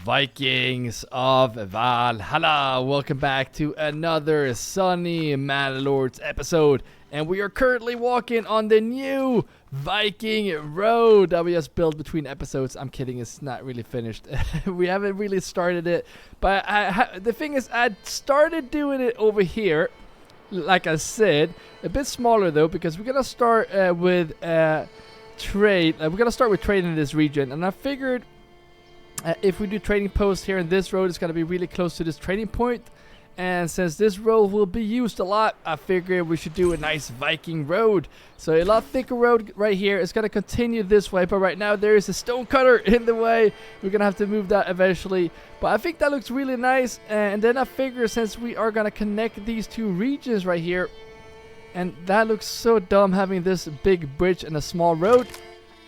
Vikings of Valhalla, welcome back to another sunny Manlords episode, and we are currently walking on the new Viking road that we just built between episodes. I'm kidding, it's not really finished. We haven't really started it, but the thing is, I started doing it over here, like I said, a bit smaller though, because we're gonna start with trade. We're gonna start with trade in this region, and I figured if we do trading posts here in this road, it's going to be really close to this trading point. And since this road will be used a lot, I figured we should do a nice Viking road. So a lot thicker road right here. It's going to continue this way, but right now there is a stone cutter in the way. We're going to have to move that eventually. But I think that looks really nice. And then I figure since we are going to connect these two regions right here, and that looks so dumb having this big bridge and a small road,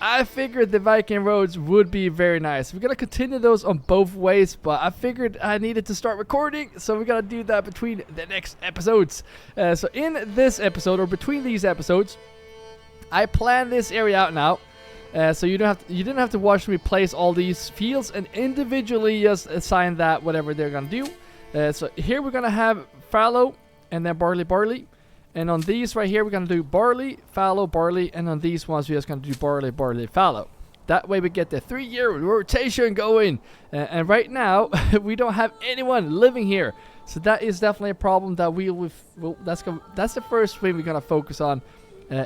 I figured the Viking roads would be very nice. We're going to continue those on both ways, but I figured I needed to start recording, so we're going to do that between the next episodes. So in this episode, or between these episodes, I planned this area out now. So you didn't have to watch me place all these fields and individually just assign that whatever they're going to do. So here we're going to have fallow and then barley. And on these right here, we're going to do barley, fallow, barley. And on these ones, we're just going to do barley, fallow. That way we get the 3-year rotation going. And right now, we don't have anyone living here. So that is definitely a problem that that's the first thing we're going to focus on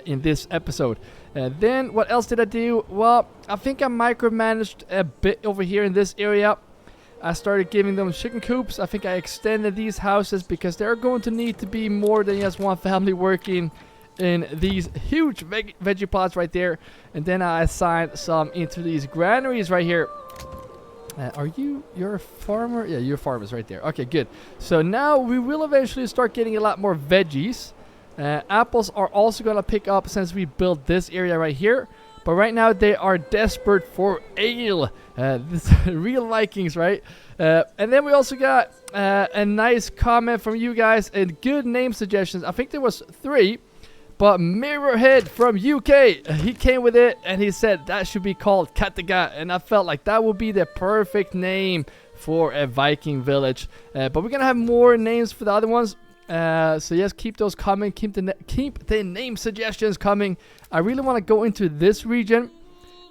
in this episode. Then what else did I do? Well, I think I micromanaged a bit over here in this area. I started giving them chicken coops. I think I extended these houses because they're going to need to be more than just one family working in these huge veggie plots right there. And then I assigned some into these granaries right here. You're a farmer? Yeah, you're farmers right there. Okay, good. So now we will eventually start getting a lot more veggies. Apples are also going to pick up since we built this area right here. But right now they are desperate for ale. This real Vikings, right? And then we also got a nice comment from you guys and good name suggestions. I think there was 3, but Mirrorhead from UK, he came with it and he said that should be called Kattegat, and I felt like that would be the perfect name for a Viking village. But we're gonna have more names for the other ones. So yes, keep those coming. Keep the name suggestions coming. I really want to go into this region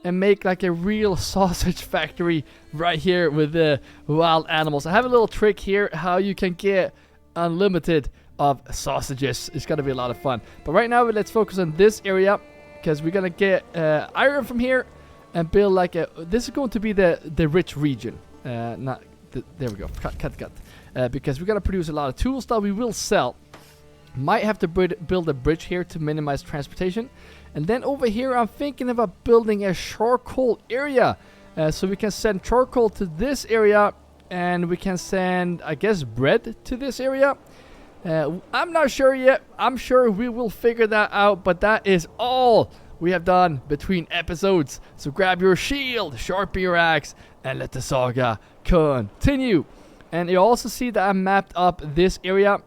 and make like a real sausage factory right here with the wild animals. I have a little trick here how you can get unlimited of sausages. It's gonna be a lot of fun. But right now let's focus on this area because we're gonna get iron from here and build like a. This is going to be the rich region. There we go. Cut. Because we're going to produce a lot of tools that we will sell. Might have to build a bridge here to minimize transportation. And then over here, I'm thinking about building a charcoal area. So we can send charcoal to this area. And we can send, I guess, bread to this area. I'm not sure yet. I'm sure we will figure that out. But that is all we have done between episodes. So grab your shield, sharpen your axe, and let the saga continue. And you also see that I mapped up this area.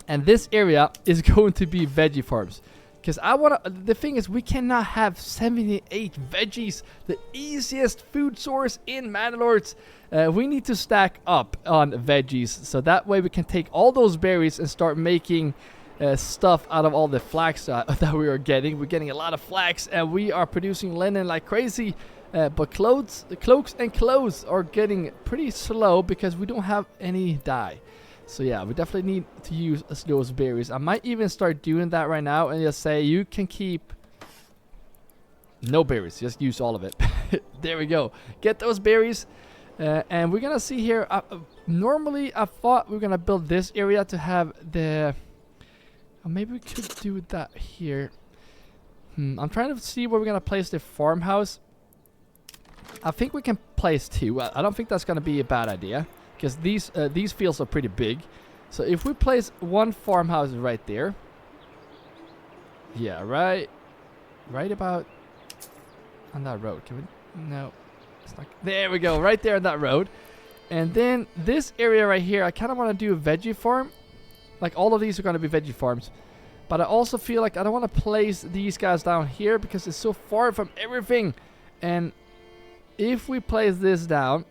And this area is going to be veggie farms. Because the thing is, we cannot have 78 veggies. The easiest food source in Manlords. We need to stack up on veggies. So that way we can take all those berries and start making stuff out of all the flax that we are getting. We're getting a lot of flax and we are producing linen like crazy. But cloaks and clothes are getting pretty slow because we don't have any dye. So yeah, we definitely need to use those berries. I might even start doing that right now and just say you can keep no berries. Just use all of it. There we go. Get those berries. And we're going to see here. Normally, I thought we were going to build this area to have the... maybe we could do that here. I'm trying to see where we're going to place the farmhouse. I think we can place 2. I don't think that's going to be a bad idea because these fields are pretty big. So if we place one farmhouse right there, yeah, right about on that road. Can we? No, it's not. There we go, right there on that road. And then this area right here, I kind of want to do a veggie farm. Like all of these are going to be veggie farms. But I also feel like I don't want to place these guys down here because it's so far from everything. And if we place this down,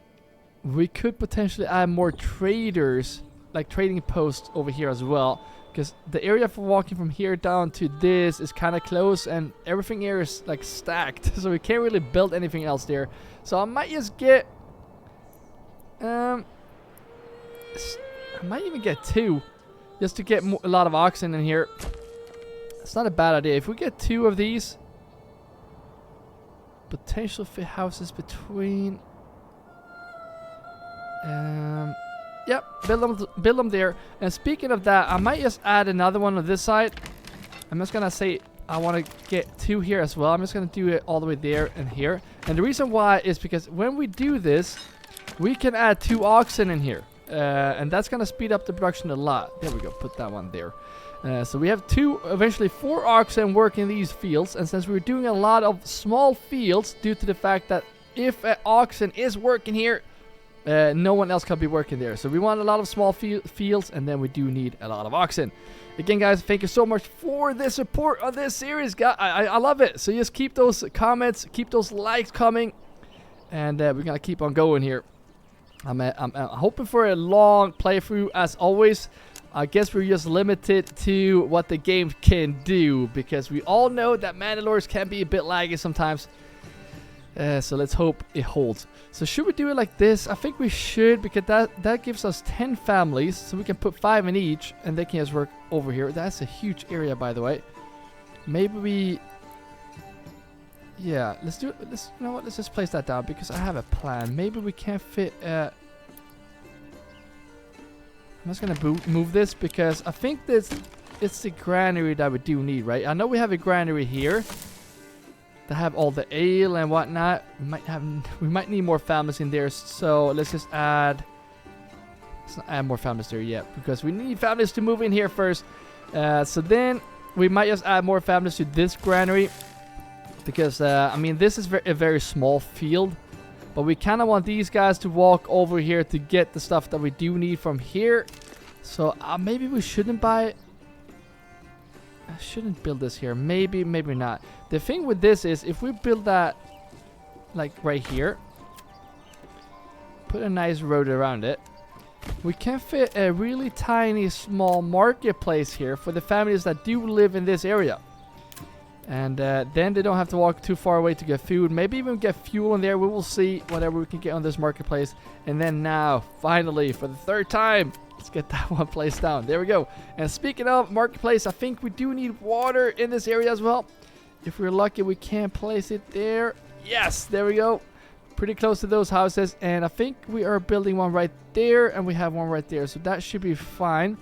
we could potentially add more traders, like trading posts over here as well. Because the area for walking from here down to this is kind of close, and everything here is like stacked. So we can't really build anything else there. So I might just get... I might even get 2. Just to get a lot of oxen in here. It's not a bad idea. If we get 2 of these... Potential fit houses between... Yep, build them there. And speaking of that, I might just add another one on this side. I'm just gonna say I want to get 2 here as well. I'm just gonna do it all the way there and here. And the reason why is because when we do this, we can add 2 oxen in here. And that's gonna speed up the production a lot. There we go, put that one there. So we have 2, eventually 4 oxen working these fields. And since we're doing a lot of small fields, due to the fact that if an oxen is working here, no one else can be working there. So we want a lot of small fields, and then we do need a lot of oxen. Again, guys, thank you so much for the support of this series. I love it. So just keep those comments, keep those likes coming, and we're gonna keep on going here. I'm hoping for a long playthrough as always. I guess we're just limited to what the game can do, because we all know that Mandalores can be a bit laggy sometimes. So let's hope it holds. So should we do it like this? I think we should, because that gives us 10 families, so we can put 5 in each, and they can just work over here. That's a huge area, by the way. Maybe we... Yeah, let's do it. You know what? Let's just place that down, because I have a plan. Maybe we can't fit... I'm just gonna move this, because I think it's the granary that we do need, right? I know we have a granary here to have all the ale and whatnot. We might need more families in there, so let's just add... Let's not add more families there yet, because we need families to move in here first. So then we might just add more families to this granary, because I mean, this is a very small field, but we kind of want these guys to walk over here to get the stuff that we do need from here. So maybe we shouldn't buy... I shouldn't build this here. Maybe not. The thing with this is, if we build that like right here, put a nice road around it, we can fit a really tiny small marketplace here for the families that do live in this area. And then they don't have to walk too far away to get food. Maybe even get fuel in there. We will see whatever we can get on this marketplace. And then now, finally, for the 3rd time, let's get that one placed down. There we go. And speaking of marketplace, I think we do need water in this area as well. If we're lucky, we can place it there. Yes, there we go. Pretty close to those houses. And I think we are building one right there, and we have one right there. So that should be fine.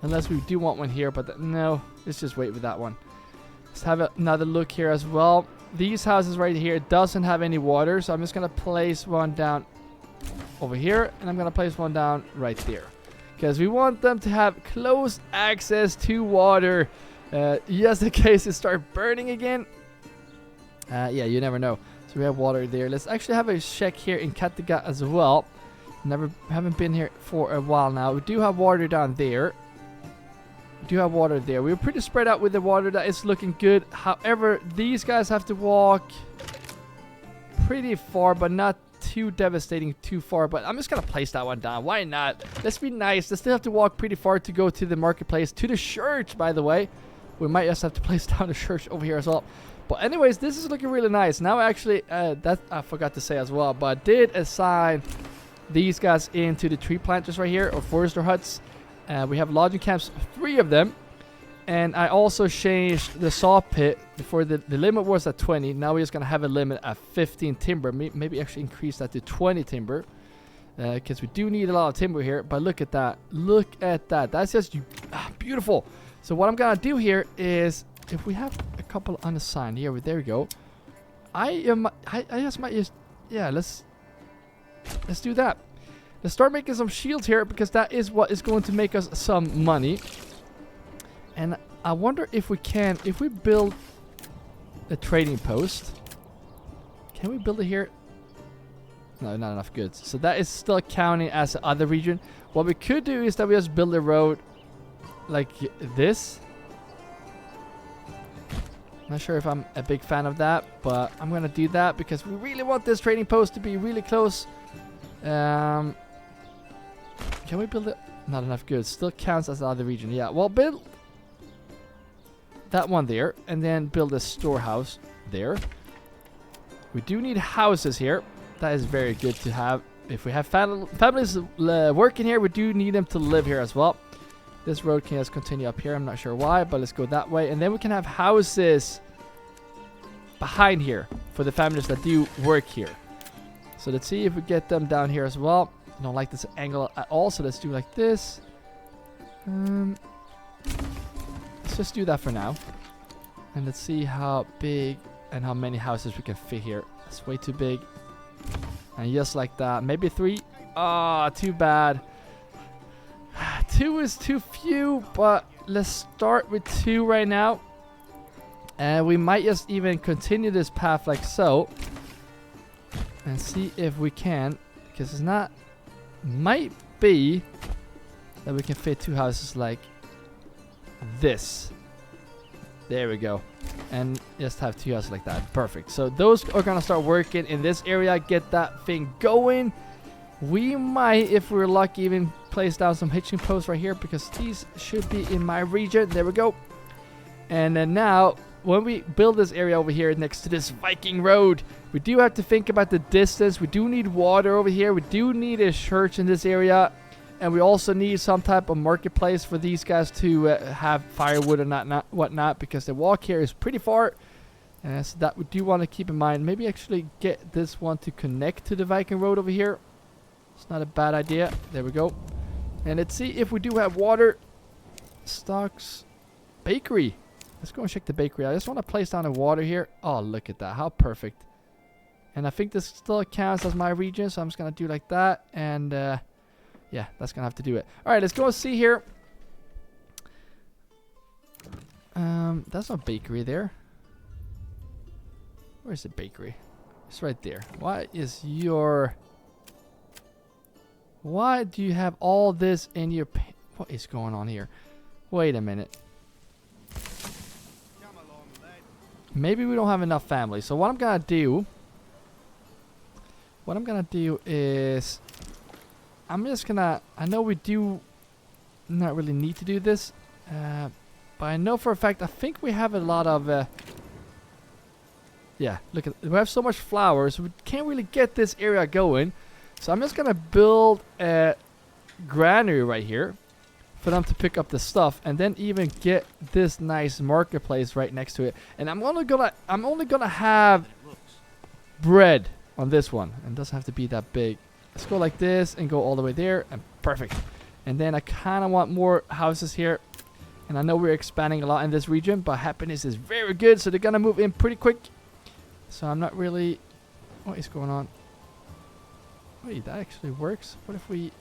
Unless we do want one here, but no. Let's just wait with that one. Let's have another look here as well. These houses right here doesn't have any water, so I'm just going to place one down over here, and I'm going to place one down right there, because we want them to have close access to water, just in case it starts burning again. Yeah, you never know. So we have water there. Let's actually have a check here in Kattegat as well. Haven't been here for a while now. We do have water down there. We're pretty spread out with the water. That is looking good. However, these guys have to walk pretty far, but not too devastating too far. But I'm just gonna place that one down. Why not? Let's be nice. They still have to walk pretty far to go to the marketplace, to the church, by the way. We might just have to place down the church over here as well. But anyways, this is looking really nice. Now actually, that I forgot to say as well, but I did assign these guys into the tree planters right here, or forester huts. We have lodging camps, 3 of them. And I also changed the saw pit. Before the limit was at 20. Now we're just going to have a limit at 15 timber. Maybe actually increase that to 20 timber. Because we do need a lot of timber here. But look at that. Look at that. That's just beautiful. So what I'm going to do here is, if we have a couple unassigned here, there we go. I just might just... Yeah, let's do that. Let's start making some shields here, because that is what is going to make us some money. And I wonder if we can, if we build a trading post. Can we build it here? No, not enough goods. So that is still counting as the other region. What we could do is that we just build a road like this. Not sure if I'm a big fan of that, but I'm going to do that because we really want this trading post to be really close Can we build it? Not enough goods. Still counts as another region. Yeah, well, build that one there, and then build a storehouse there. We do need houses here. That is very good to have. If we have families working here, we do need them to live here as well. This road can just continue up here. I'm not sure why, but let's go that way. And then we can have houses behind here for the families that do work here. So let's see if we get them down here as well. I don't like this angle at all, so let's do like this. Let's just do that for now. And let's see how big and how many houses we can fit here. It's way too big. And just like that. Maybe 3. Ah, too bad. 2 is too few, but let's start with 2 right now. And we might just even continue this path like so. And see if we can. Because it's not... Might be that we can fit 2 houses like this. There we go. And just have 2 houses like that. Perfect. So those are going to start working in this area. Get that thing going. We might, if we're lucky, even place down some hitching posts right here. Because these should be in my region. There we go. And then now, when we build this area over here next to this Viking road, we do have to think about the distance. We do need water over here. We do need a church in this area. And we also need some type of marketplace for these guys to have firewood and whatnot, because the walk here is pretty far. So that we do want to keep in mind. Maybe actually get this one to connect to the Viking road over here. It's not a bad idea. There we go. And let's see if we do have water. Stocks. Bakery. Let's go and check the bakery. I just want to place down the water here. Oh, look at that. How perfect. And I think this still counts as my region, so I'm just going to do like that. And... yeah, that's going to have to do it. All right, let's go and see here. That's no bakery there. Where's the bakery? It's right there. Why do you have all this in your... What is going on here? Wait a minute. Maybe we don't have enough family. So what I'm going to do... is... I'm just gonna... I know we do not really need to do this. But I know for a fact, I think we have a lot of... yeah, look at... We have so much flowers, we can't really get this area going. So I'm just gonna build a granary right here for them to pick up the stuff, and then even get this nice marketplace right next to it. And I'm only gonna have bread on this one, and it doesn't have to be that big. Let's go like this and go all the way there, and perfect. And then I kind of want more houses here. And I know we're expanding a lot in this region, but happiness is very good, so they're gonna move in pretty quick. So I'm not really... What is going on? Wait, that actually works. What if we...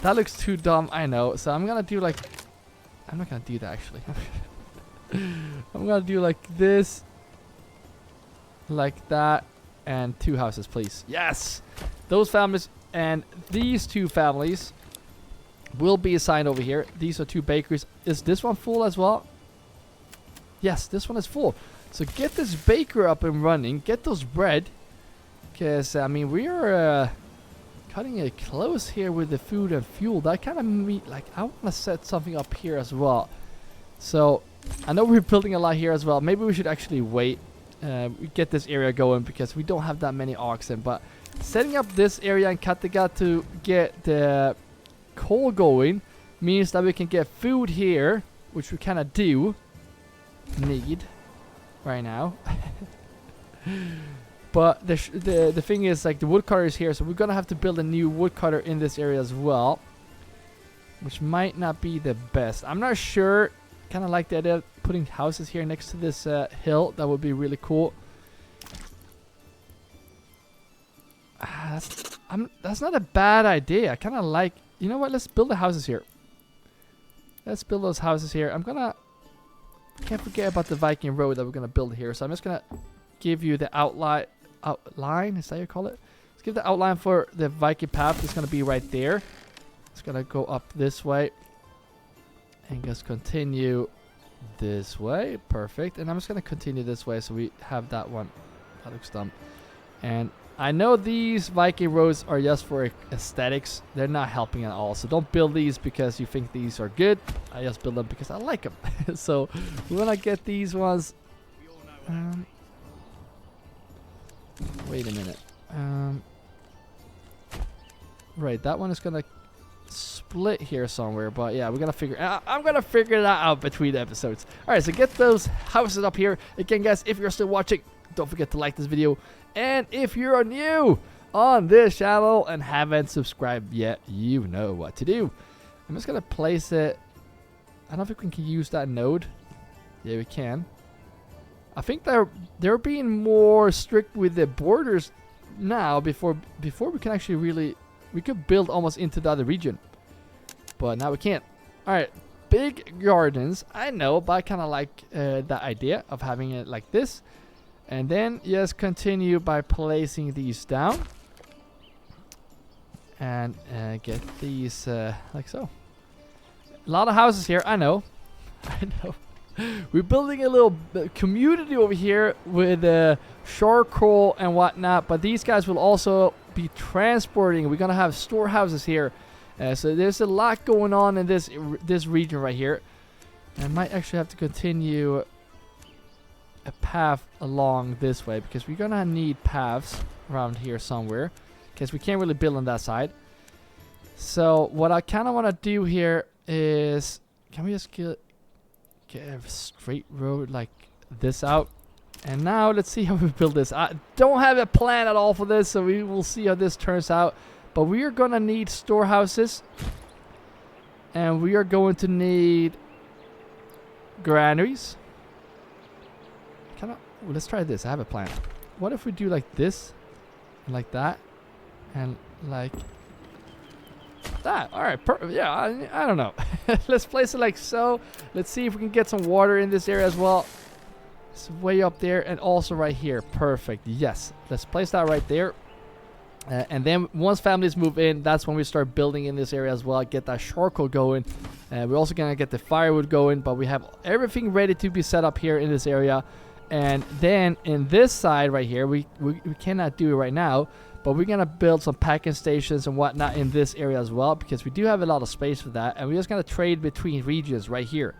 That looks too dumb, I know. So I'm gonna do like... I'm not gonna do that actually. I'm gonna do like this. Like that. And 2 houses, please. Yes! Those families and these 2 families will be assigned over here. These are 2 bakeries. Is this one full as well? Yes, this one is full. So get this baker up and running. Get those bread. Because, I mean, we are cutting it close here with the food and fuel. That kind of mean, like, I want to set something up here as well. So, I know we're building a lot here as well. Maybe we should actually wait. We get this area going because we don't have that many oxen. But setting up this area in Kattegat to get the coal going means that we can get food here, which we kind of do need right now. But the thing is, like, the woodcutter is here, so we're gonna have to build a new woodcutter in this area as well, which might not be the best. I'm not sure. Kind of like the idea of putting houses here next to this hill. That would be really cool. That's not a bad idea. I kind of like... You know what? Let's build the houses here. Let's build those houses here. Can't forget about the Viking road that we're going to build here. So I'm just going to give you the outline. Is that how you call it? Let's give the outline for the Viking path. It's going to be right there. It's going to go up this way. And just continue this way. Perfect. And I'm just going to continue this way so we have that one That looks dumb. And I know these Viking roads are just for aesthetics. They're not helping at all. So don't build these because you think these are good. I just build them because I like them. So when I get these ones... wait a minute. Right, that one is going to split here somewhere. But yeah, we're going to figure... I'm going to figure that out between episodes. Alright, so get those houses up here. Again, guys, if you're still watching, don't forget to like this video. And if you're new on this channel and haven't subscribed yet, you know what to do. I'm just going to place it. I don't know if we can use that node. Yeah, we can. I think they're being more strict with the borders now. Before we can actually really... We could build almost into the other region. But now we can't. Alright, big gardens. I know, but I kind of like the idea of having it like this. And then just continue by placing these down. And get these like so. A lot of houses here, I know. I know. We're building a little community over here with charcoal and whatnot. But these guys will also be transporting. We're going to have storehouses here. So there's a lot going on in this region right here. And I might actually have to continue a path along this way because we're gonna need paths around here somewhere because we can't really build on that side. So what I kind of want to do here is, can we just get a straight road like this out? And now let's see how we build this. I don't have a plan at all for this, so we will see how this turns out. But we are gonna need storehouses, and we are going to need granaries. Well, let's try this. I have a plan. What if we do like this, and like that, and like that? All right, yeah, I don't know. Let's place it like so. Let's see if we can get some water in this area as well. It's way up there, and also right here. Perfect. Yes, let's place that right there. And then once families move in, that's when we start building in this area as well. Get that charcoal going. We're also gonna get the firewood going, but we have everything ready to be set up here in this area. And then in this side right here, we cannot do it right now, but we're going to build some packing stations and whatnot in this area as well, because we do have a lot of space for that. And we're just going to trade between regions right here.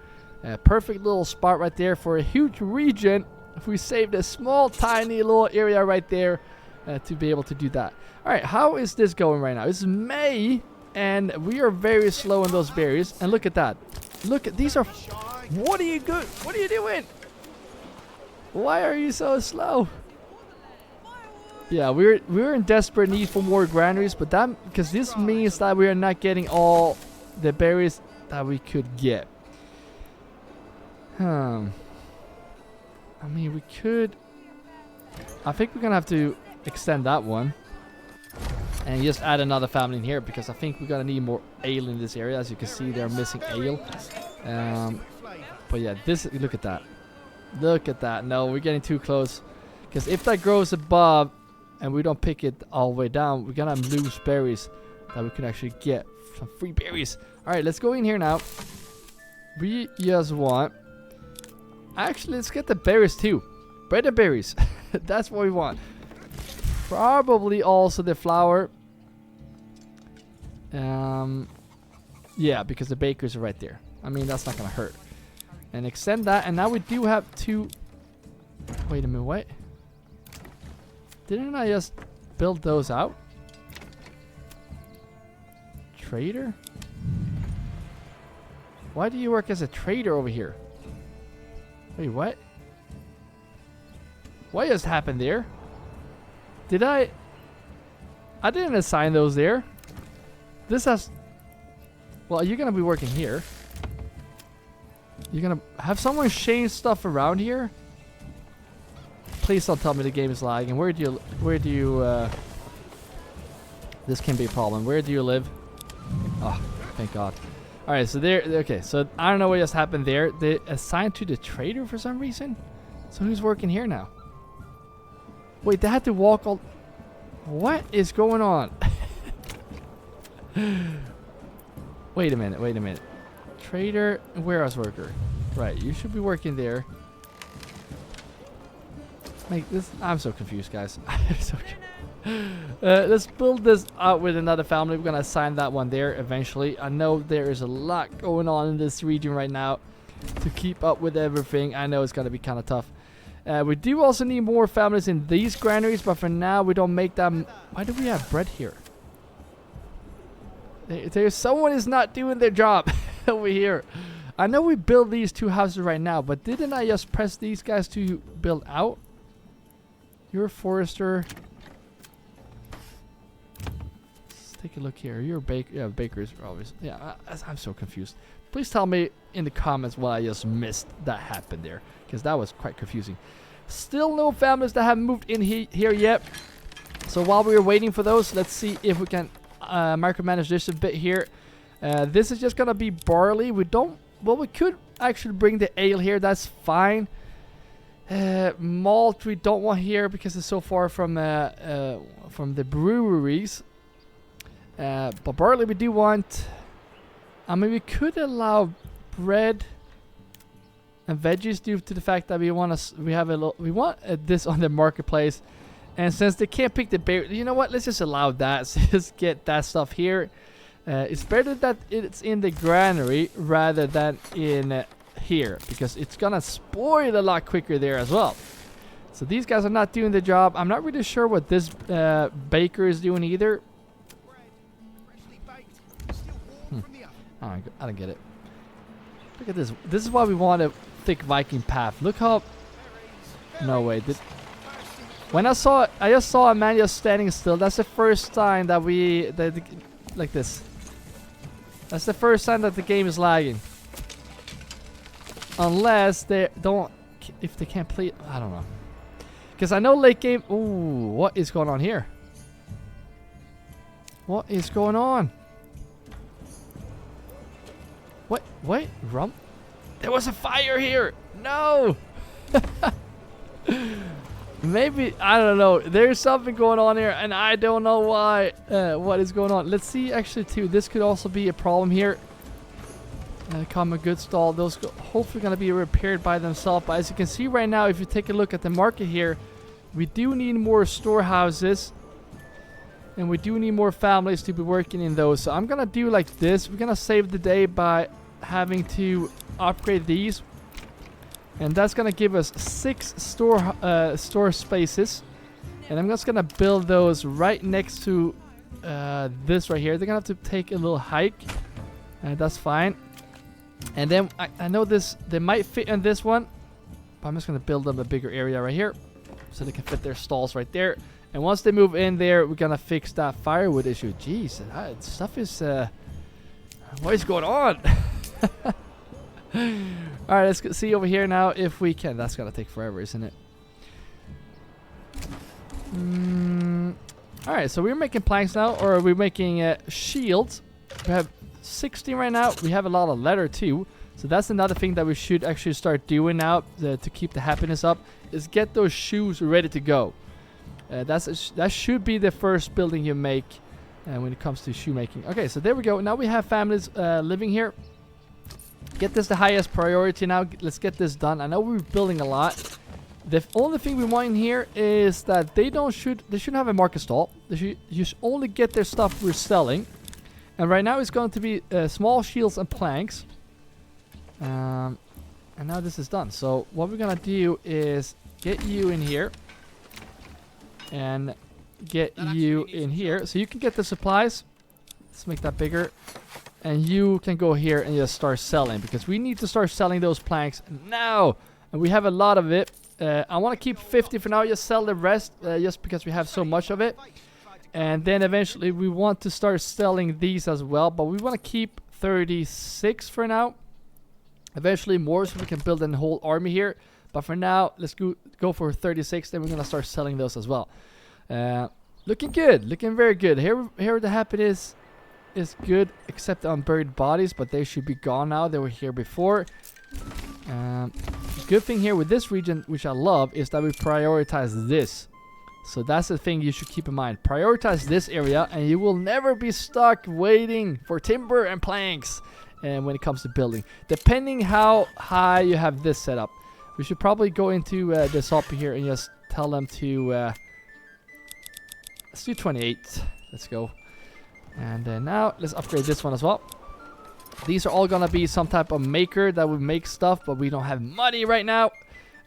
Perfect little spot right there for a huge region. If we saved a small, tiny little area right there to be able to do that. All right, how is this going right now? It's May, and we are very slow on those berries. And look at that. Look at these are... What are you good? What are you doing? Why are you so slow? Yeah, we're in desperate need for more granaries, but that because this means that we are not getting all the berries that we could get. I mean, we could... I think we're gonna have to extend that one and just add another family in here, because I think we're gonna need more ale in this area. As you can see, they're missing ale. But yeah, this, look at that. Look at that. No, we're getting too close. Because if that grows above and we don't pick it all the way down, we're going to lose berries that we can actually get. Some free berries. Alright, let's go in here now. We just want... Actually, let's get the berries too. Bread and berries. That's what we want. Probably also the flour. Yeah, because the bakers are right there. I mean, that's not going to hurt. And extend that, and now we do have two... Wait a minute, what? Didn't I just build those out? Trader? Why do you work as a trader over here? Wait, what? What just happened there? Did I didn't assign those there. This has... Well, you're gonna be working here. You're gonna have someone change stuff around here? Please don't tell me the game is lagging. Where do you this can be a problem. Where do you live? Oh, thank God. Alright, so there, okay, so I don't know what just happened there. They assigned to the trader for some reason? So who's working here now? Wait, they had to walk all... What is going on? Wait a minute. Trader, warehouse worker. Right, you should be working there. make this? I'm so confused, guys. I'm so let's build this out with another family. We're gonna assign that one there eventually. I know there is a lot going on in this region right now to keep up with everything. I know it's gonna be kind of tough. We do also need more families in these granaries, but for now we don't make them. Why do we have bread here? There's someone is not doing their job over here. I know we build these 2 houses right now, but didn't I just press these guys to build out? You're a forester. Let's take a look here. You're a baker. Yeah, bakers are obviously. Yeah, I'm so confused. Please tell me in the comments what I just missed that happened there, because that was quite confusing. Still no families that have moved in here yet. So while we were waiting for those, let's see if we can micromanage this a bit here. This is just gonna be barley. We don't. Well, we could actually bring the ale here. That's fine. Malt we don't want here because it's so far from the breweries. But barley we do want. I mean, we could allow bread and veggies due to the fact that we want this on the marketplace. And since they can't pick the berry, you know what? Let's just allow that. So just get that stuff here. It's better that it's in the granary rather than in here, because it's gonna spoil a lot quicker there as well. So these guys are not doing the job. I'm not really sure what this baker is doing either. I don't get it. Look at this. This is why we want a thick Viking path. Look how. No way. When I just saw a man just standing still. That's the first sign that like this. That's the first sign that the game is lagging. Unless they don't, if they can't play, I don't know. Because I know late game. Ooh, what is going on here? What is going on? What? Wait, rum? There was a fire here. No. Maybe, I don't know. There's something going on here, and I don't know why. What is going on? Let's see, actually, too. This could also be a problem here. Common goods stall. Those hopefully going to be repaired by themselves. But as you can see right now, if you take a look at the market here, we do need more storehouses. And we do need more families to be working in those. So I'm going to do like this. We're going to save the day by having to upgrade these. And that's going to give us 6 store spaces. And I'm just going to build those right next to this right here. They're going to have to take a little hike. That's fine. And then I know they might fit in this one. But I'm just going to build them a bigger area right here. So they can fit their stalls right there. And once they move in there, we're going to fix that firewood issue. Jeez, stuff is... what is going on? Alright, let's see over here now if we can. That's gonna take forever, isn't it? Alright, so we're making planks now, or are we making shields? We have 16 right now. We have a lot of leather too. So that's another thing that we should actually start doing now to keep the happiness up, is get those shoes ready to go. That should be the first building you make when it comes to shoemaking. Okay, so there we go. Now we have families living here. Get this the highest priority now. Let's get this done. I know we're building a lot. The only thing we want in here is that they shouldn't have a market stall. You should only get their stuff we're selling. And right now it's going to be small shields and planks. And now this is done. So what we're gonna do is get you in here. And get you in here. So you can get the supplies. Let's make that bigger. And you can go here and just start selling, because we need to start selling those planks now. And we have a lot of it. I want to keep 50 for now. Just sell the rest just because we have so much of it. And then eventually we want to start selling these as well. But we want to keep 36 for now. Eventually more, so we can build a whole army here. But for now, let's go for 36. Then we're going to start selling those as well. Looking good. Looking very good. Here the happiness is good, except the unburied bodies, but they should be gone now. They were here before. Good thing here with this region, which I love, is that we prioritize this. So that's the thing you should keep in mind. Prioritize this area, and you will never be stuck waiting for timber and planks. And when it comes to building, depending how high you have this set up, we should probably go into this up here and just tell them to let's do 28. Let's go. And then now let's upgrade this one as well. These are all gonna be some type of maker that would make stuff, but we don't have money right now,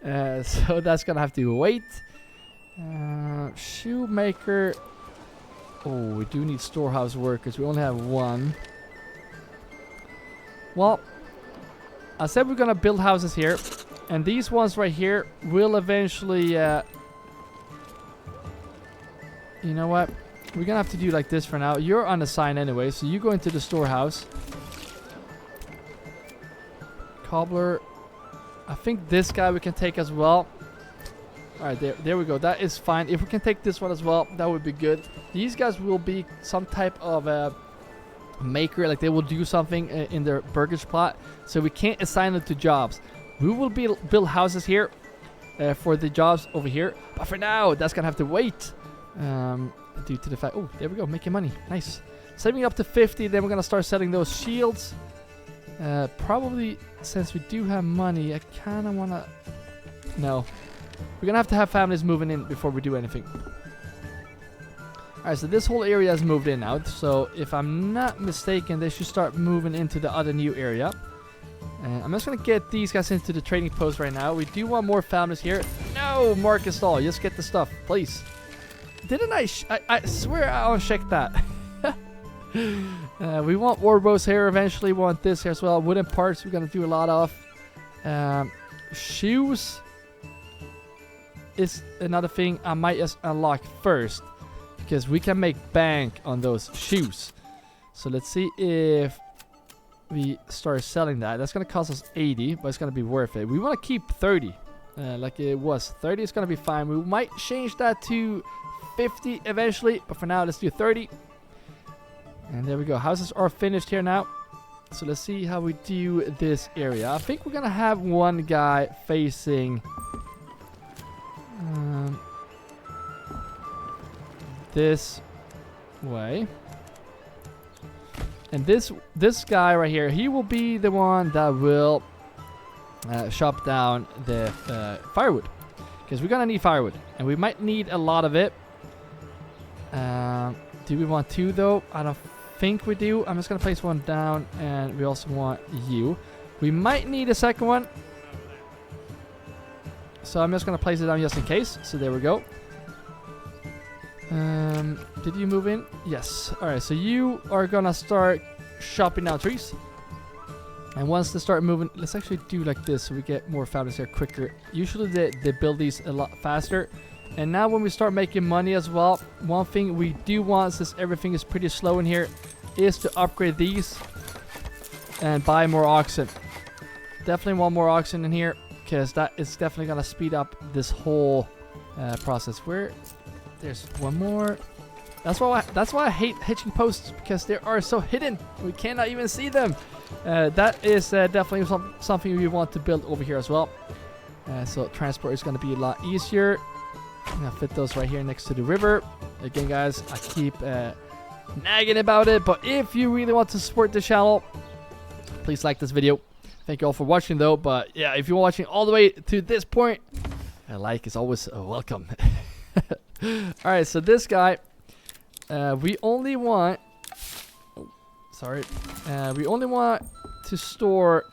so that's gonna have to wait. Shoemaker. Oh, we do need storehouse workers. We only have one. Well, I said we're gonna build houses here, and these ones right here will eventually you know what, we're gonna have to do like this for now. You're unassigned anyway, so you go into the storehouse. Cobbler, I think this guy we can take as well. Alright, there we go. That is fine. If we can take this one as well, that would be good. These guys will be some type of maker, like they will do something in their burgage plot, so we can't assign them to jobs. We will build houses here for the jobs over here, but for now that's gonna have to wait due to the fact, oh, there we go, making money. Nice. Saving up to 50, then we're gonna start selling those shields. Probably, since we do have money, I kind of want to... No. We're going to have families moving in before we do anything. Alright, so this whole area has moved in now. So, if I'm not mistaken, they should start moving into the other new area. I'm just going to get these guys into the trading post right now. We do want more families here. No, Marcus Stall. Just get the stuff, please. Didn't I swear I unchecked that. We want Orbos here eventually. We want this here as well. Wooden parts we're going to do a lot of. Shoes is another thing I might just unlock first, because we can make bank on those shoes. So let's see if we start selling that. That's going to cost us 80, but it's going to be worth it. We want to keep 30 like it was. 30 is going to be fine. We might change that to 50 eventually, but for now let's do 30. And there we go. Houses are finished here now. So let's see how we do this area. I think we're going to have one guy facing this way. And this guy right here, he will be the one that will chop down the firewood. Because we're going to need firewood. And we might need a lot of it. Do we want two though? I don't think we do. I'm just going to place one down, and we also want you. We might need a second one. So I'm just going to place it down just in case. So there we go. Did you move in? Yes. Alright, so you are going to start chopping down trees. And once they start moving, let's actually do like this so we get more families here quicker. Usually they build these a lot faster. And now when we start making money as well, one thing we do want, since everything is pretty slow in here, is to upgrade these and buy more oxen. Definitely want more oxen in here, because that is definitely going to speed up this whole process. There's one more. That's why I hate hitching posts, because they are so hidden. We cannot even see them. That is definitely something we want to build over here as well. So transport is going to be a lot easier. I'm going to fit those right here next to the river. Again, guys, I keep nagging about it, but if you really want to support the channel, please like this video. Thank you all for watching though, but yeah, if you're watching all the way to this point, a like is always welcome. Alright, so this guy, we only want, we only want to store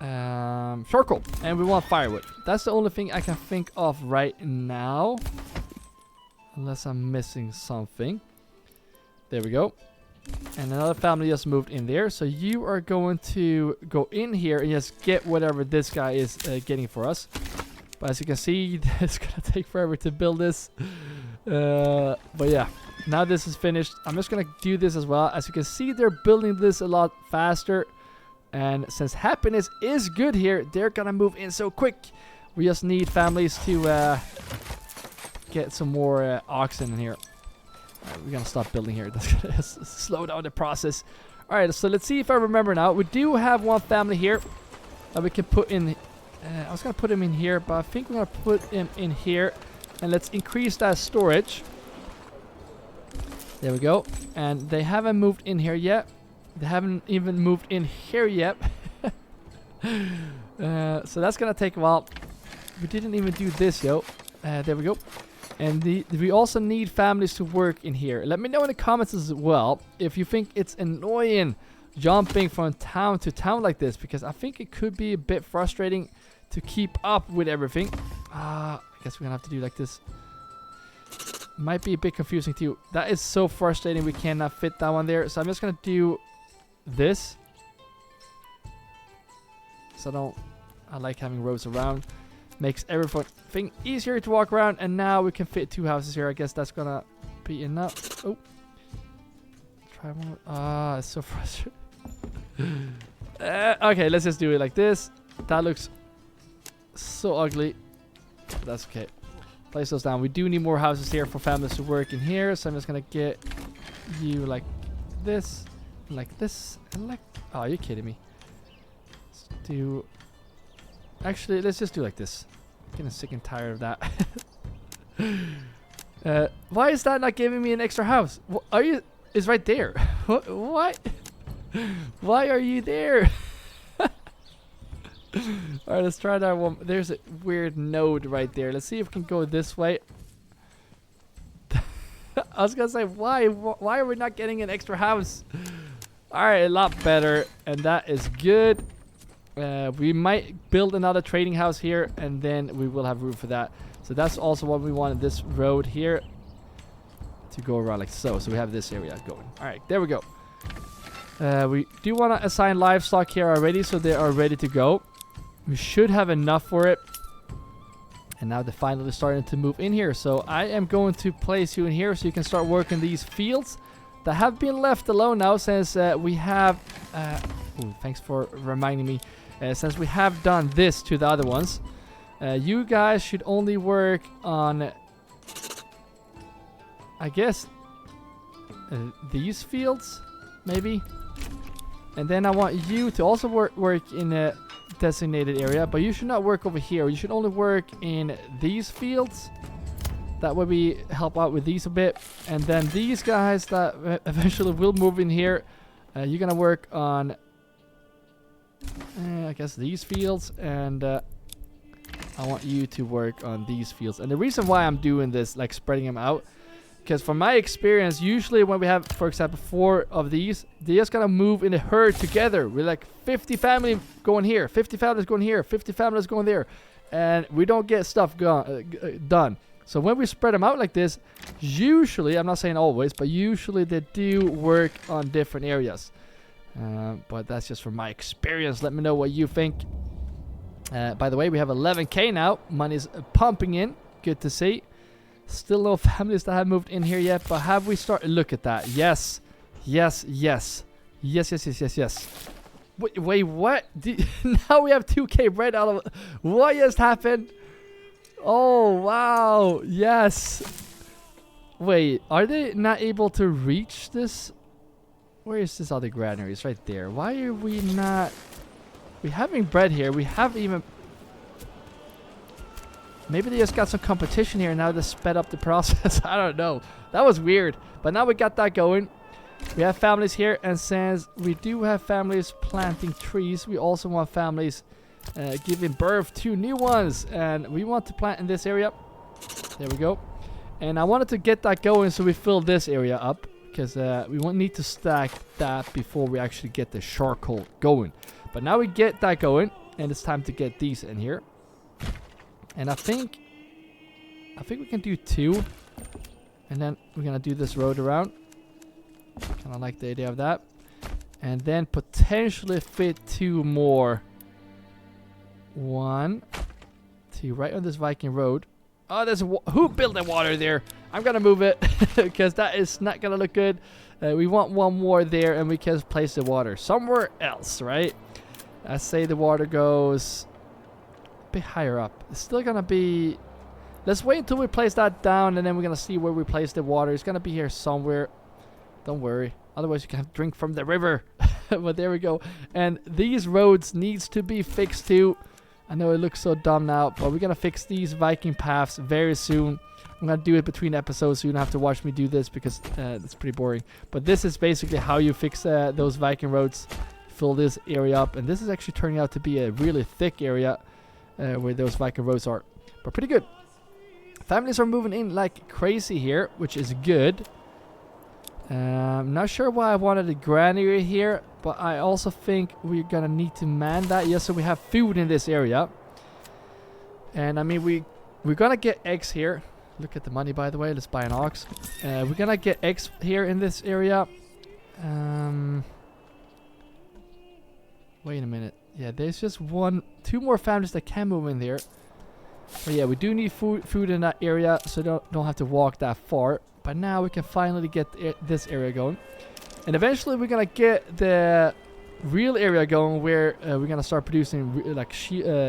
charcoal, and we want firewood. That's the only thing I can think of right now, unless I'm missing something. There we go. And another family just moved in there, so you are going to go in here and just get whatever this guy is getting for us. But as you can see, it's gonna take forever to build this. But yeah, now this is finished. I'm just gonna do this as well. As you can see, they're building this a lot faster. And since happiness is good here, they're gonna move in so quick. We just need families to get some more oxen in here. Alright, we're gonna stop building here. That's gonna slow down the process. Alright, so let's see if I remember now. We do have one family here that we can put in. I was gonna put him in here, but I think we're gonna put him in here. And let's increase that storage. There we go. And they haven't moved in here yet. They haven't even moved in here yet. So that's gonna take a while. We didn't even do this, yo. There we go. And we also need families to work in here. Let me know in the comments as well if you think it's annoying jumping from town to town like this, because I think it could be a bit frustrating to keep up with everything. I guess we're gonna have to do like this. Might be a bit confusing too. That is so frustrating. We cannot fit that one there. So I'm just gonna do this. So I like having rows around. Makes everything easier to walk around. And now we can fit 2 houses here. I guess that's gonna be enough. Oh. Try one more. It's so frustrating. Okay, let's just do it like this. That looks so ugly. That's okay. Place those down. We do need more houses here for families to work in here. So I'm just gonna get you like this, and like. Oh, you're kidding me. Let's do. Actually, let's just do like this. I'm getting sick and tired of that. Why is that not giving me an extra house? Are you? It's right there. What? Why are you there? Alright, let's try that one. There's a weird node right there. Let's see if we can go this way. I was gonna say, why are we not getting an extra house? Alright, a lot better. And that is good. We might build another trading house here, and then we will have room for that. So that's also what we wanted, this road here to go around like so. So we have this area going. Alright, there we go. We do want to assign livestock here already, so they are ready to go. We should have enough for it. And now they're finally starting to move in here. So I am going to place you in here so you can start working these fields that have been left alone now, since we have... thanks for reminding me. Since we have done this to the other ones. You guys should only work on... I guess... these fields, maybe? And then I want you to also work in a designated area, but you should not work over here. You should only work in these fields. That way we help out with these a bit. And then these guys that eventually will move in here, you're gonna work on I guess these fields, and I want you to work on these fields. And the reason why I'm doing this, like spreading them out, because from my experience, usually when we have, for example, 4 of these, they just gotta move in a herd together. We're like 50 families going here, 50 families going here, 50 families going there, and we don't get stuff done. So when we spread them out like this, usually, I'm not saying always, but usually they do work on different areas. But that's just from my experience. Let me know what you think. By the way, we have 11k now. Money's pumping in. Good to see. Still no families that have moved in here yet, but have we started? Look at that. Yes. Yes, yes. Yes, yes, yes, yes, yes. Wait, what? Now we have 2k bread out of... What just happened? Oh, wow. Yes. Wait, are they not able to reach this? Where is this other granary? It's right there. Why are we not... We're having bread here. We have even... Maybe they just got some competition here and now they sped up the process. I don't know. That was weird. But now we got that going. We have families here. And since we do have families planting trees, we also want families giving birth to new ones. And we want to plant in this area. There we go. And I wanted to get that going so we fill this area up. Because we won't need to stack that before we actually get the charcoal going. But now we get that going. And it's time to get these in here. And I think we can do 2. And then we're going to do this road around. Kind of like the idea of that. And then potentially fit 2 more. 1, 2, right on this Viking road. Oh, there's who built the water there? I'm going to move it because that is not going to look good. We want 1 more there and we can place the water somewhere else, right? I say the water goes... bit higher up. It's still gonna be... Let's wait until we place that down and then we're gonna see where we place the water. It's gonna be here somewhere. Don't worry. Otherwise you can have to drink from the river. But there we go. And these roads needs to be fixed too. I know it looks so dumb now, but we're gonna fix these Viking paths very soon. I'm gonna do it between episodes so you don't have to watch me do this because it's pretty boring. But this is basically how you fix those Viking roads. Fill this area up. And this is actually turning out to be a really thick area. Where those Viking roads are. But pretty good. Families are moving in like crazy here, which is good. I'm not sure why I wanted a granary here, but I also think we're gonna need to man that. Yes, so we have food in this area. And I mean, we're gonna get eggs here. Look at the money, by the way. Let's buy an ox. We're gonna get eggs here in this area. Wait a minute. Yeah, there's just two more families that can move in there. But yeah, we do need food in that area, so don't have to walk that far. But now we can finally get this area going. And eventually we're gonna get the real area going where we're gonna start producing like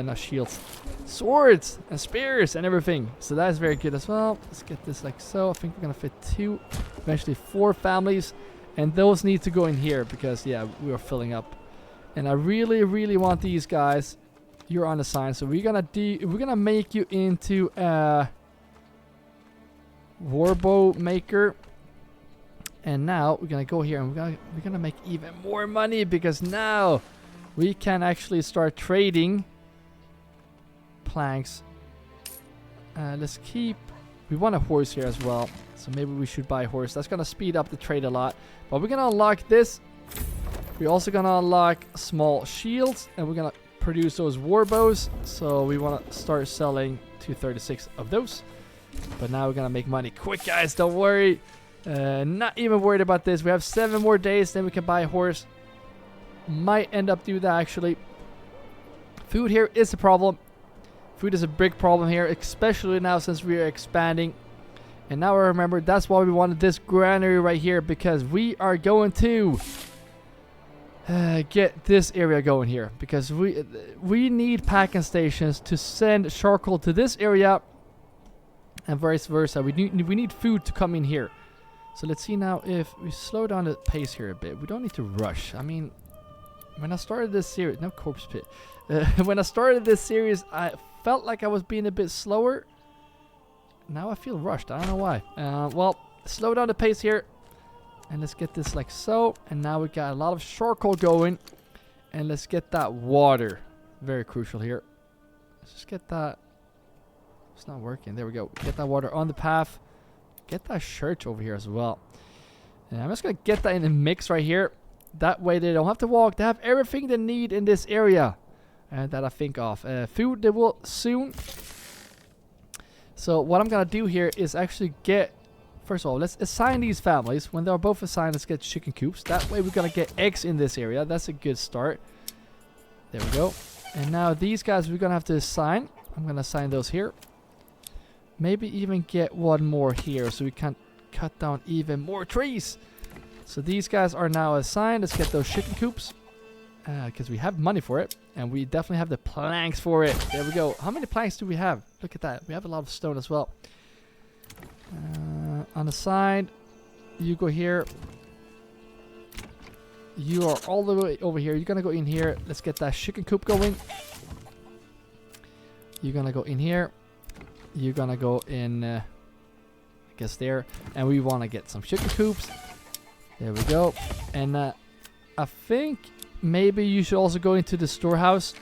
not shields, swords and spears and everything. So that's very good as well. Let's get this like so. I think we're gonna fit 2, eventually 4 families. And those need to go in here because yeah, we are filling up. And I really, really want these guys. You're on the sign, so we're gonna make you into a warbow maker. And now we're gonna go here and we're gonna make even more money because now we can actually start trading planks. Let's keep. We want a horse here as well, so maybe we should buy a horse. That's gonna speed up the trade a lot. But we're gonna unlock this. We're also gonna unlock small shields, and we're gonna produce those war bows. So we want to start selling 236 of those. But now we're gonna make money quick, guys. Don't worry. Not even worried about this. We have 7 more days, then we can buy a horse. Might end up doing that actually. Food here is a problem. Food is a big problem here, especially now since we are expanding. And now I remember that's why we wanted this granary right here, because we are going to get this area going here, because we need packing stations to send charcoal to this area, and vice versa. We need food to come in here. So let's see now if we slow down the pace here a bit. We don't need to rush. I mean, when I started this series, no corpse pit. When I started this series, I felt like I was being a bit slower. Now I feel rushed. I don't know why. Well, slow down the pace here. And let's get this like so. And now we got a lot of charcoal going. And let's get that water. Very crucial here. Let's just get that. It's not working. There we go. Get that water on the path. Get that church over here as well. And I'm just going to get that in the mix right here. That way they don't have to walk. They have everything they need in this area. That I think of. Food they will soon. So what I'm going to do here is actually get... First of all, let's assign these families. When they're both assigned, let's get chicken coops. That way we're going to get eggs in this area. That's a good start. There we go. And now these guys we're going to have to assign. I'm going to assign those here. Maybe even get one more here so we can cut down even more trees. So these guys are now assigned. Let's get those chicken coops. Because we have money for it. And we definitely have the planks for it. There we go. How many planks do we have? Look at that. We have a lot of stone as well. On the side, you go here. You are all the way over here. You're going to go in here. Let's get that chicken coop going. You're going to go in here. You're going to go in, I guess there. And we want to get some chicken coops. There we go. And I think maybe you should also go into the storehouse.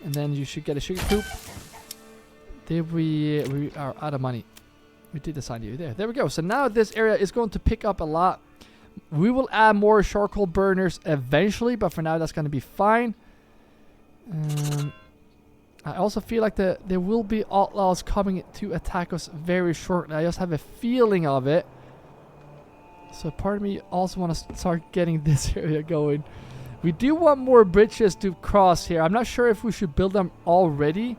And then you should get a chicken coop. We are out of money. We did assign you there. There we go. So now this area is going to pick up a lot. We will add more charcoal burners eventually, but for now that's going to be fine. I also feel like there will be outlaws coming to attack us very shortly. I just have a feeling of it. So part of me also want to start getting this area going. We do want more bridges to cross here. I'm not sure if we should build them already,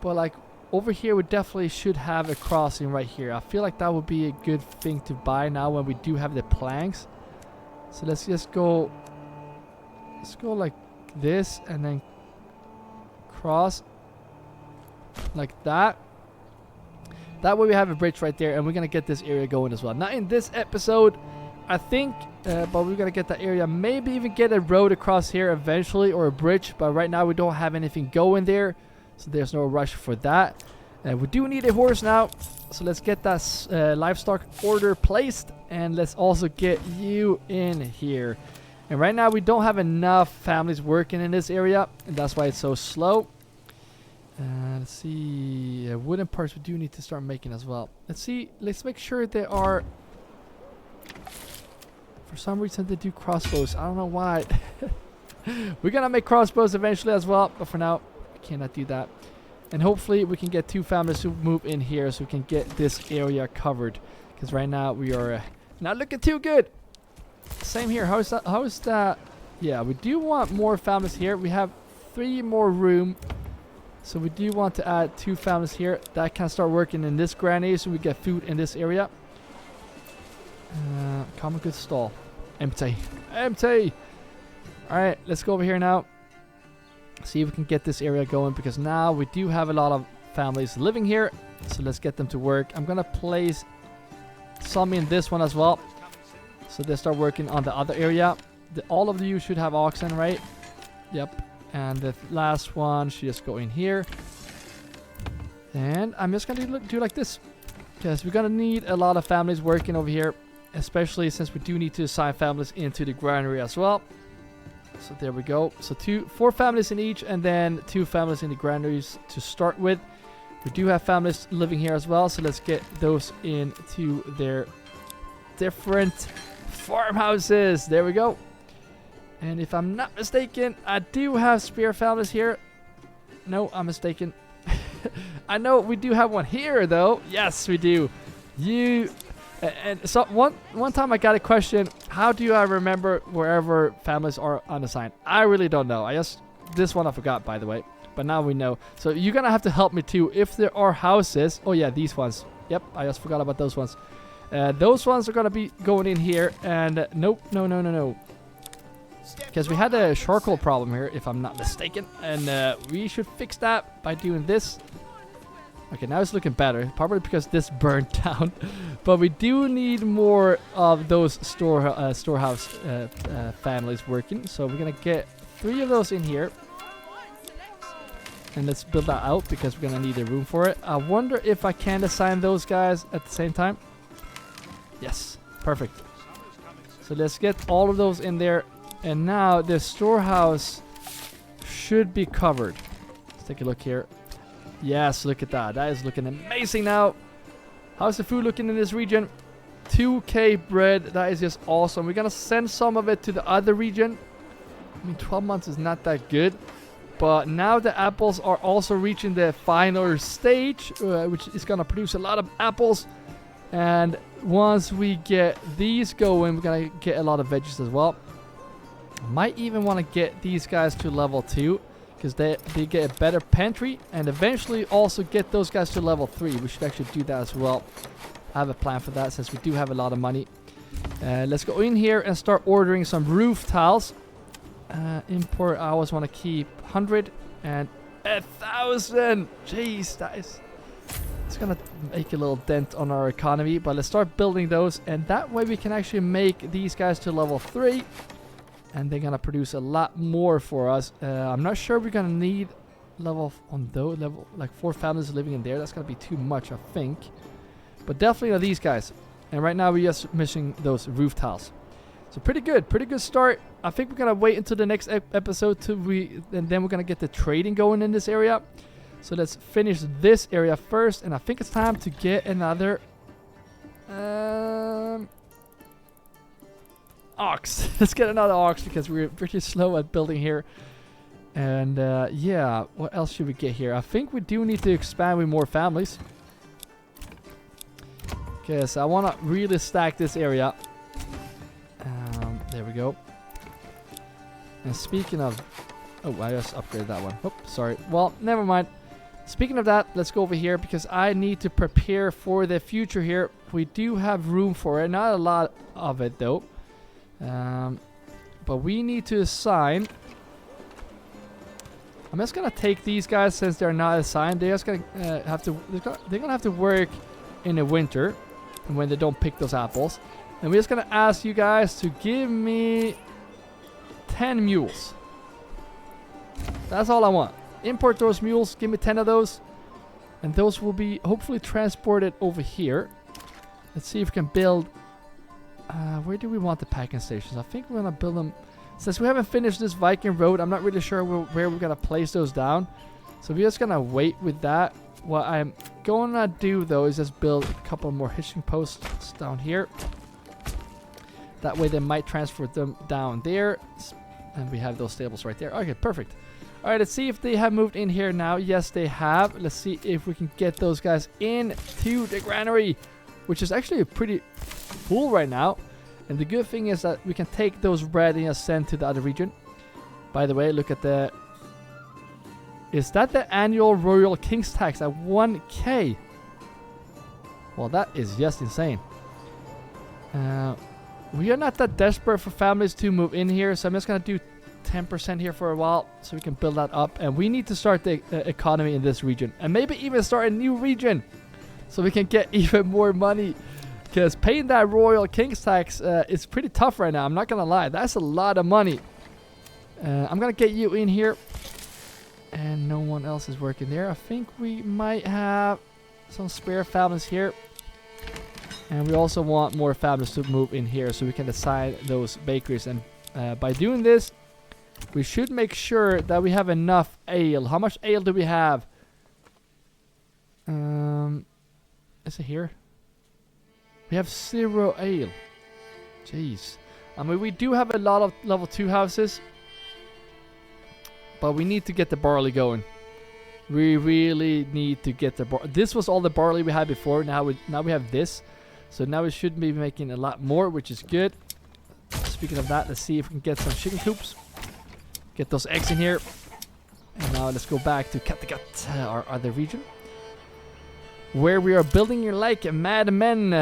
but like over here we definitely should have a crossing right here. I feel like that would be a good thing to buy now when we do have the planks. So let's just go. Let's go like this and then cross like that. That way we have a bridge right there, and we're gonna get this area going as well. Not in this episode, I think, but we're gonna get that area. Maybe even get a road across here eventually, or a bridge. But right now we don't have anything going there, so there's no rush for that. We do need a horse now, so let's get that livestock order placed, and let's also get you in here. And right now we don't have enough families working in this area, and that's why it's so slow. Let's see. Wooden parts we do need to start making as well. Let's see. Let's make sure they are... For some reason they do crossbows. I don't know why. We're gonna make crossbows eventually as well. But for now, we cannot do that. And hopefully we can get 2 families to move in here so we can get this area covered. Because right now we are not looking too good. Same here. How is that? How is that? Yeah, we do want more families here. We have 3 more room. So we do want to add 2 families here. That can start working in this granary so we get food in this area. Common goods stall. Empty. Empty! Alright, let's go over here now. See if we can get this area going. Because now we do have a lot of families living here. So let's get them to work. I'm going to place some in this one as well. So they start working on the other area. All of you should have oxen, right? Yep. And the last one should just go in here. And I'm just going to do like this. Because we're going to need a lot of families working over here. Especially since we do need to assign families into the granary as well. So there we go. So 4 families in each. And then 2 families in the granaries to start with. We do have families living here as well. So let's get those into their different farmhouses. There we go. And if I'm not mistaken, I do have spare families here. No, I'm mistaken. I know we do have one here, though. Yes, we do. And so one time I got a question. How do I remember wherever families are unassigned? I really don't know. This one I forgot, by the way. But now we know. So you're gonna have to help me too. If there are houses. Oh yeah, these ones. Yep, I just forgot about those ones. Those ones are gonna be going in here. And nope, no. Because we had a charcoal problem here, if I'm not mistaken. And we should fix that by doing this. Okay, now it's looking better. Probably because this burned down. But we do need more of those storehouse families working. So we're going to get 3 of those in here. And let's build that out because we're going to need the room for it. I wonder if I can assign those guys at the same time. Yes, perfect. So let's get all of those in there. And now the storehouse should be covered. Let's take a look here. Yes, look at that. That is looking amazing now. How's the food looking in this region? 2k bread. That is just awesome. We're going to send some of it to the other region. I mean, 12 months is not that good. But now the apples are also reaching the final stage, which is going to produce a lot of apples. And once we get these going, we're going to get a lot of veggies as well. Might even want to get these guys to level 2 because they get a better pantry, and eventually also get those guys to level 3. We should actually do that as well. I have a plan for that since we do have a lot of money. Let's go in here and start ordering some roof tiles. Import, I always want to keep 100 and 1,000. Jeez, it's gonna make a little dent on our economy, but let's start building those, and that way we can actually make these guys to level 3. And they're gonna produce a lot more for us. I'm not sure we're gonna need level 4 families living in there. That's gonna be too much, I think. But definitely these guys. And right now we're just missing those roof tiles. So pretty good start. I think we're gonna wait until the next episode and then we're gonna get the trading going in this area. So let's finish this area first, and I think it's time to get another ox. Let's get another ox because we're pretty slow at building here. And yeah, what else should we get here? I think we do need to expand with more families. Because I want to really stack this area. There we go. And speaking of... Oh, I just upgraded that one. Oh, sorry. Well, never mind. Speaking of that, let's go over here because I need to prepare for the future here. We do have room for it. Not a lot of it, though. But we need to assign... I'm just gonna take these guys since they're not assigned. They're just gonna have to... They're gonna have to work in the winter when they don't pick those apples. And we're just gonna ask you guys to give me 10 mules. That's all I want. Import those mules. Give me 10 of those. And those will be hopefully transported over here. Let's see if we can build... where do we want the packing stations? I think we're going to build them... Since we haven't finished this Viking road, I'm not really sure where we're going to place those down. So we're just gonna wait with that. What I'm gonna do though is just build a couple more hitching posts down here. That way they might transfer them down there. And we have those stables right there. Okay, perfect. All right, let's see if they have moved in here now. Yes, they have. Let's see if we can get those guys into the granary, which is actually pretty full right now. And the good thing is that we can take those bread and just send to the other region. By the way, look at the... Is that the annual Royal King's Tax at 1k? Well, that is just insane. We are not that desperate for families to move in here, so I'm just going to do 10% here for a while so we can build that up. And we need to start the economy in this region. And maybe even start a new region so we can get even more money. Because paying that Royal King's Tax is pretty tough right now. I'm not going to lie. That's a lot of money. I'm going to get you in here. And no one else is working there. I think we might have some spare families here. And we also want more families to move in here so we can assign those bakeries. And by doing this, we should make sure that we have enough ale. How much ale do we have? Is it here? We have 0 ale. Jeez. I mean, we do have a lot of level 2 houses. But we need to get the barley going. We really need to get the barley. This was all the barley we had before. Now we have this. So now we should be making a lot more, which is good. Speaking of that, let's see if we can get some chicken coops. Get those eggs in here. And now let's go back to Kattegat, our other region. Where we are building like madmen.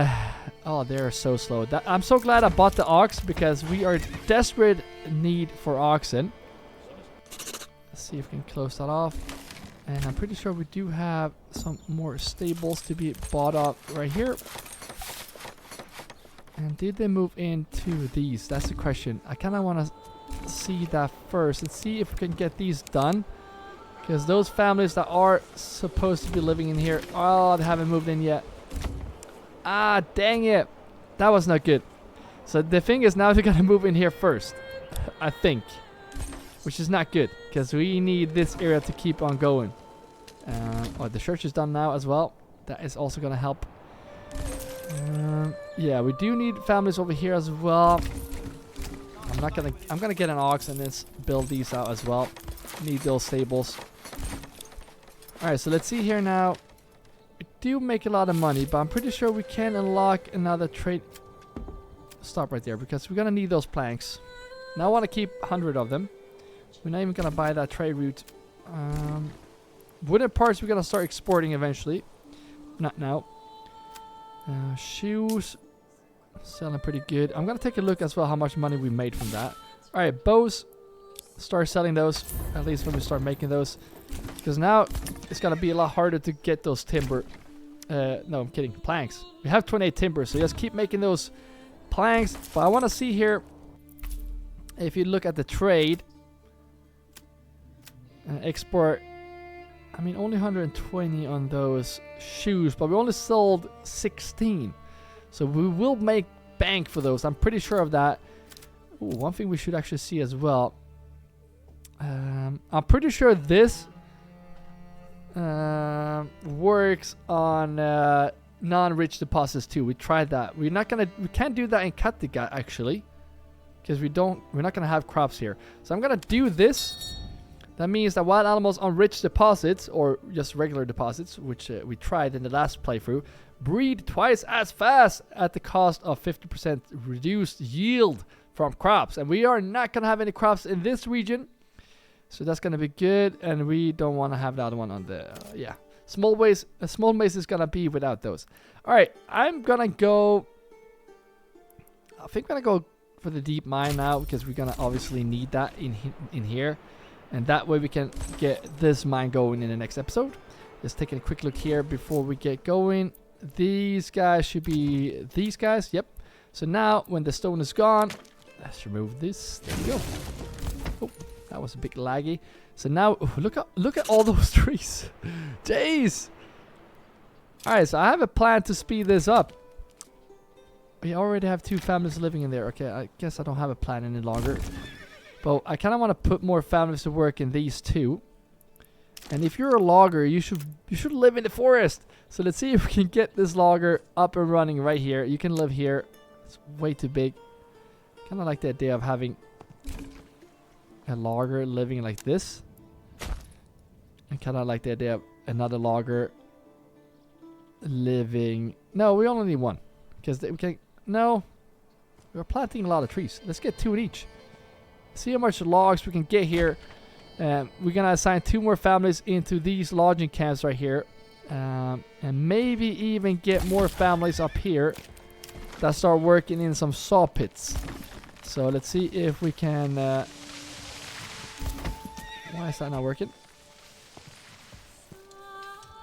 Oh, they're so slow. I'm so glad I bought the ox because we are desperate need for oxen. Let's see if we can close that off. And I'm pretty sure we do have some more stables to be bought up right here. And did they move into these? That's the question. I kind of want to see that first and see if we can get these done. Because those families that are supposed to be living in here, oh, they haven't moved in yet. Ah, dang it. That was not good. So the thing is now they're going to move in here first. I think. Which is not good. Because we need this area to keep on going. Oh, the church is done now as well. That is also going to help. Yeah, we do need families over here as well. I'm gonna get an ox and then build these out as well. Need those stables. Alright, so let's see here now. We do make a lot of money, but I'm pretty sure we can unlock another trade. Stop right there, because we're gonna need those planks. Now I want to keep 100 of them. We're not even gonna buy that trade route. Wooden parts we're gonna start exporting eventually. Not now. Shoes. Selling pretty good. I'm gonna take a look as well how much money we made from that. Alright, bows. Start selling those. At least when we start making those. Because now it's gonna be a lot harder to get those timber. No, I'm kidding. Planks. We have 28 timber, so just keep making those planks. But I want to see here. If you look at the trade. Export. I mean, only 120 on those shoes, but we only sold 16. So we will make bank for those. I'm pretty sure of that. Ooh, one thing we should actually see as well. I'm pretty sure this works on non-rich deposits too. We tried that. We can't do that in Kattegat actually, because we're not gonna have crops here. So I'm gonna do this. That means that wild animals on rich deposits, or just regular deposits, which we tried in the last playthrough, breed twice as fast at the cost of 50% reduced yield from crops. And we are not going to have any crops in this region. So that's going to be good. And we don't want to have the other one on the... yeah. Small base is going to be without those. Alright, I'm going to go... I think I'm going to go for the deep mine now, because we're going to obviously need that in here. And that way we can get this mine going in the next episode. Just taking a quick look here before we get going. These guys should be these guys. Yep. So now when the stone is gone, let's remove this. There we go. Oh, that was a bit laggy. So now look at all those trees. Jeez. Alright, so I have a plan to speed this up. We already have 2 families living in there. Okay, I guess I don't have a plan any longer. But I kind of want to put more families to work in these 2. And if you're a logger, you should live in the forest. So let's see if we can get this logger up and running right here. You can live here. It's way too big. Kind of like the idea of having a logger living like this. And kind of like the idea of another logger living... No, we only need one. Because we can... No. We're planting a lot of trees. Let's get 2 in each. See how much logs we can get here. We're going to assign 2 more families into these lodging camps right here. And maybe even get more families up here that start working in some saw pits. So let's see if we can... Why is that not working?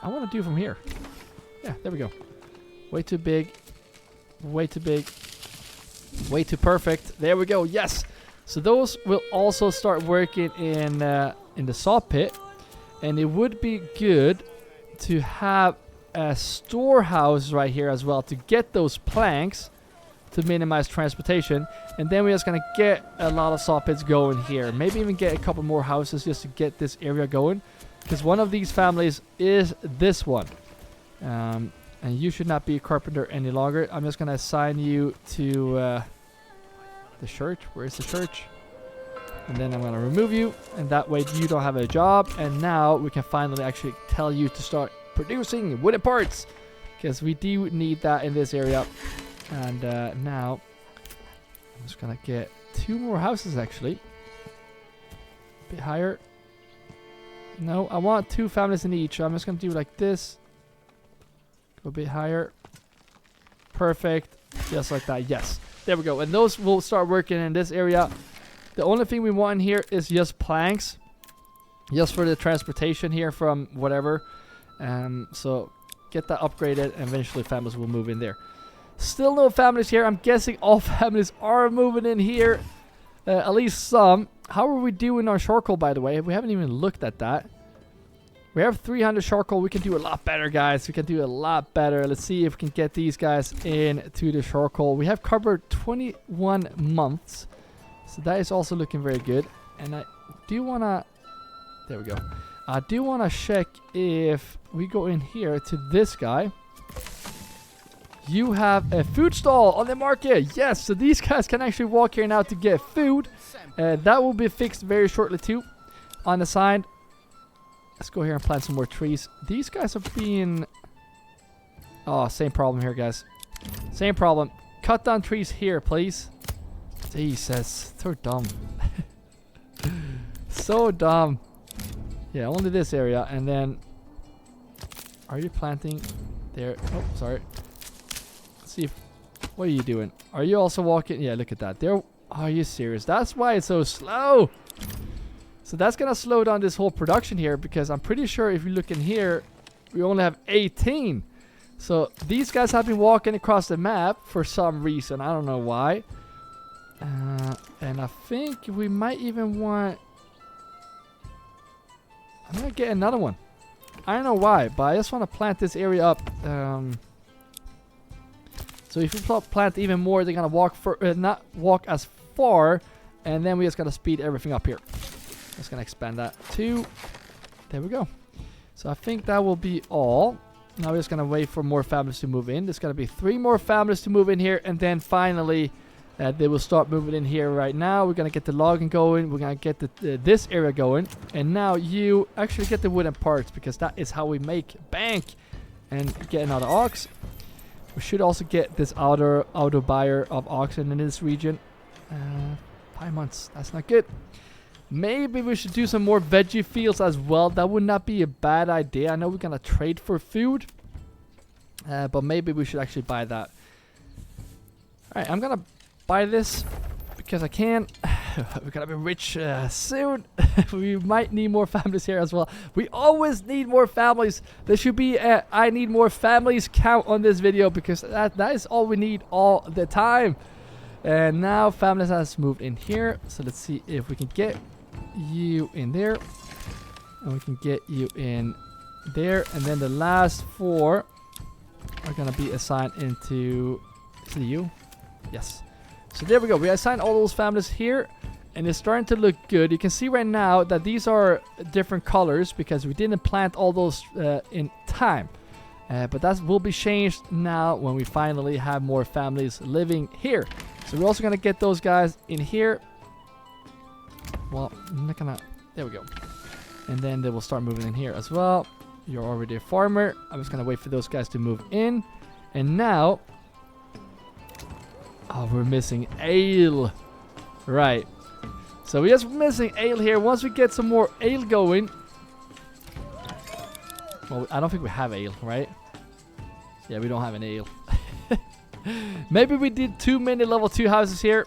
I want to do from here. Yeah, there we go. Way too big. Way too big. Way too perfect. There we go. Yes. So those will also start working in the saw pit. And it would be good to have a storehouse right here as well to get those planks to minimize transportation. And then we're just going to get a lot of saw pits going here. Maybe even get a couple more houses just to get this area going. Because one of these families is this one. And you should not be a carpenter any longer. I'm just going to assign you to the church. Where's the church? And then I'm going to remove you. And that way you don't have a job. And now we can finally actually tell you to start producing wooden parts. Because we do need that in this area. And now I'm just going to get 2 more houses actually. A bit higher. No, I want 2 families in each. So I'm just going to do like this. Go a bit higher. Perfect. Just like that. Yes. There we go. And those will start working in this area. The only thing we want in here is just planks. Just for the transportation here from whatever. So get that upgraded and eventually families will move in there. Still no families here. I'm guessing all families are moving in here. At least some. How are we doing our charcoal, by the way? We haven't even looked at that. We have 300 charcoal. We can do a lot better, guys. We can do a lot better. Let's see if we can get these guys into the charcoal. We have covered 21 months. So that is also looking very good. And I do want to... There we go. I do want to check if we go in here to this guy. You have a food stall on the market. Yes, so these guys can actually walk here now to get food. That will be fixed very shortly too. On the side, let's go here and plant some more trees. These guys are being... Oh, same problem here, guys. Same problem. Cut down trees here, please. Jesus, so dumb. So dumb. Yeah, only this area. And then... Are you planting there? Oh, sorry. See if, what are you doing? Are you also walking? Yeah, look at that. There. Are you serious? That's why it's so slow. So that's gonna slow down this whole production here, because I'm pretty sure if you look in here, we only have 18. So these guys have been walking across the map for some reason. I don't know why. And I think we might even want... I'm gonna get another one. I don't know why, but I just want to plant this area up. So if you plant even more, they're gonna walk for not walk as far, and then we just gotta speed everything up here. Just gonna expand that too. There we go. So I think that will be all. Now we're just gonna wait for more families to move in. There's gonna be 3 more families to move in here, and then finally they will start moving in here right now. We're gonna get the logging going. We're gonna get this area going, and now you actually get the wooden parts, because that is how we make bank and get another ox. We should also get this auto buyer of oxen in this region. 5 months. That's not good. Maybe we should do some more veggie fields as well. That would not be a bad idea. I know we're going to trade for food. But maybe we should actually buy that. Alright, I'm going to buy this because I can. We're going to be rich soon. We might need more families here as well. We always need more families. There should be a I need more families count on this video, because that is all we need all the time. And now families has moved in here. So let's see if we can get you in there. And we can get you in there. And then the last 4 are going to be assigned into... Is it you? Yes. So there we go. We assigned all those families here. and it's starting to look good. You can see right now that these are different colors because we didn't plant all those in time. But that will be changed now when we finally have more families living here. So we're also going to get those guys in here. Well, I'm not gonna... There we go. And then they will start moving in here as well. You're already a farmer. I'm just going to wait for those guys to move in. And now... Oh, we're missing ale. Right. So we're just missing ale here. Once we get some more ale going... Well, I don't think we have ale, right? Yeah, we don't have an ale. Maybe we did too many level 2 houses here.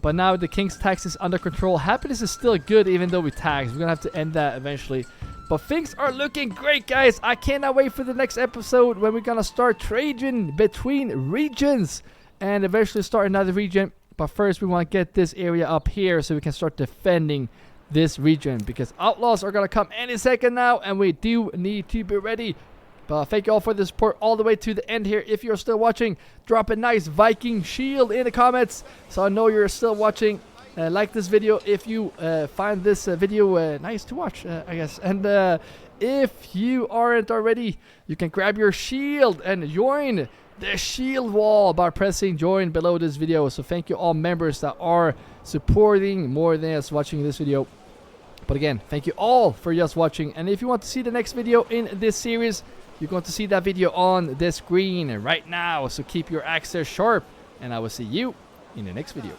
But now the king's tax is under control. Happiness is still good even though we tax. We're going to have to end that eventually. But things are looking great, guys. I cannot wait for the next episode when we're going to start trading between regions. And eventually start another region. But first we want to get this area up here so we can start defending this region. Because outlaws are going to come any second now. And we do need to be ready. But thank you all for the support all the way to the end here. If you're still watching, drop a nice Viking shield in the comments so I know you're still watching. Like this video if you find this video nice to watch, I guess. And if you aren't already, you can grab your shield and join the shield wall by pressing join below this video. So thank you all members that are supporting more than just watching this video. But again, thank you all for just watching. And if you want to see the next video in this series, you're going to see that video on the screen right now. So keep your axes sharp. And I will see you in the next video.